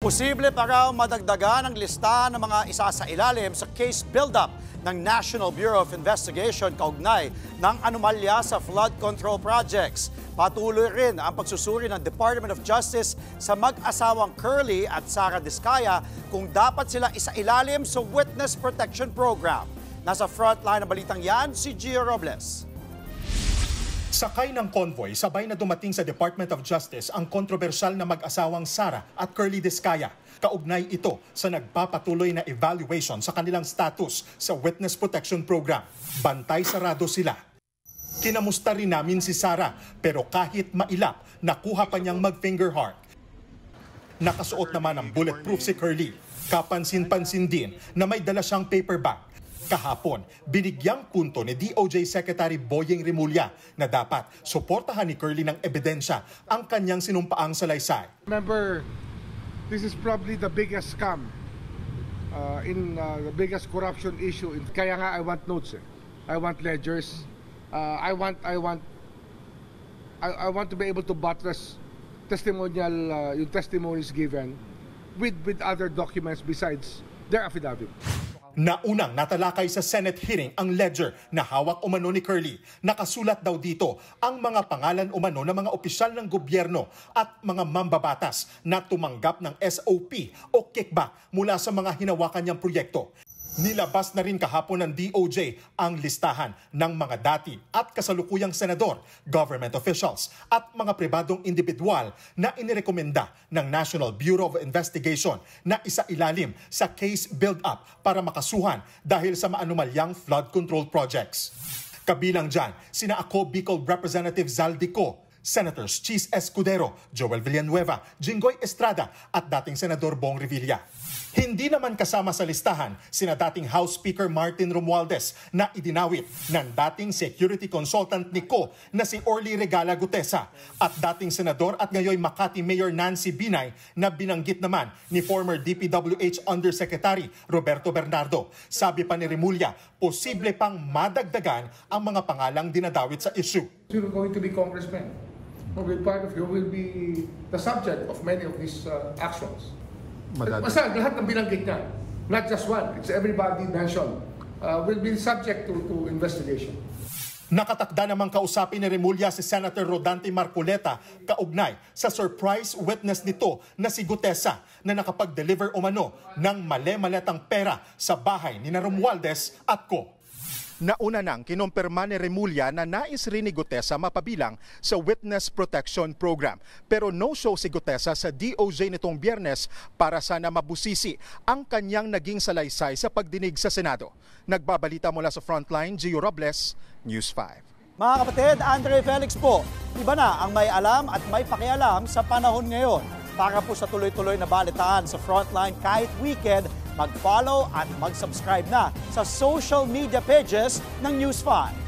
Posible pa raw madagdagan ang listahan ng mga isasailalim sa case build-up ng National Bureau of Investigation kaugnay ng anomalya sa flood control projects. Patuloy rin ang pagsusuri ng Department of Justice sa mag-asawang Curly at Sara Diskaya kung dapat sila isailalim sa Witness Protection Program. Nasa frontline ng balitang yan, si Gio Robles. Sakay ng convoy, sabay na dumating sa Department of Justice ang kontrobersyal na mag-asawang Sara at Curly Diskaya. Kaugnay ito sa nagpapatuloy na evaluation sa kanilang status sa Witness Protection Program. Bantay sarado sila. Kinamusta rin namin si Sara, pero kahit mailap, nakuha pa niyang mag-finger heart. Nakasuot naman ng bulletproof si Curly. Kapansin-pansin din na may dala siyang paper bag. Kahapon, binigyang punto ni DOJ Secretary Boyeng Rimulya na dapat suportahan ni Curly ng ebidensya ang kanyang sinumpaang salaysay. Remember, this is probably the biggest scam the biggest corruption issue. Kaya nga I want notes. I want ledgers. I want to be able to buttress testimonial yung testimonies given with other documents besides their affidavit. Naunang natalakay sa Senate hearing ang ledger na hawak umano ni Curly. Nakasulat daw dito ang mga pangalan umano ng mga opisyal ng gobyerno at mga mambabatas na tumanggap ng SOP o kickback mula sa mga hinawakan niyang proyekto. Nilabas na rin kahapon ng DOJ ang listahan ng mga dati at kasalukuyang senador, government officials at mga pribadong individual na inirekomenda ng National Bureau of Investigation na isailalim sa case build-up para makasuhan dahil sa maanumalyang flood control projects. Kabilang dyan, sina Ako Bicol Representative Zaldico, Senators Chis Escudero, Joel Villanueva, Jinggoy Estrada at dating Senador Bong Revilla. Hindi naman kasama sa listahan sina dating House Speaker Martin Romualdez na idinawit ng dating security consultant ni Ko na si Orly Regala Gutesa at dating Senador at ngayon Makati Mayor Nancy Binay na binanggit naman ni former DPWH Undersecretary Roberto Bernardo. Sabi pa ni Rimulya, posible pang madagdagan ang mga pangalang dinadawit sa issue. You're going to be congressman. Will be part of you will be the subject of many of these actions. Basta lahat ng binanggit niya, not just one, it's everybody mentioned, will be subject to investigation. Nakatakda namang kausapin ni Rimulya si Senator Rodante Marcoleta kaugnay sa surprise witness nito na si Gutesa na nakapag-deliver umano ng mali-maletang pera sa bahay ni Romualdez at Ko. Nauna nang kinumpirma ni Rimulya na nais rin ni Gutesa mapabilang sa Witness Protection Program. Pero no-show si Gutesa sa DOJ nitong Biyernes para sana mabusisi ang kanyang naging salaysay sa pagdinig sa Senado. Nagbabalita mula sa Frontline, Gio Robles, News 5. Mga kapatid, Andre Felix po, iba na ang may alam at may pakialam sa panahon ngayon. Para po sa tuloy-tuloy na balitaan sa Frontline kahit weekend, mag-follow at mag-subscribe na sa social media pages ng News 5.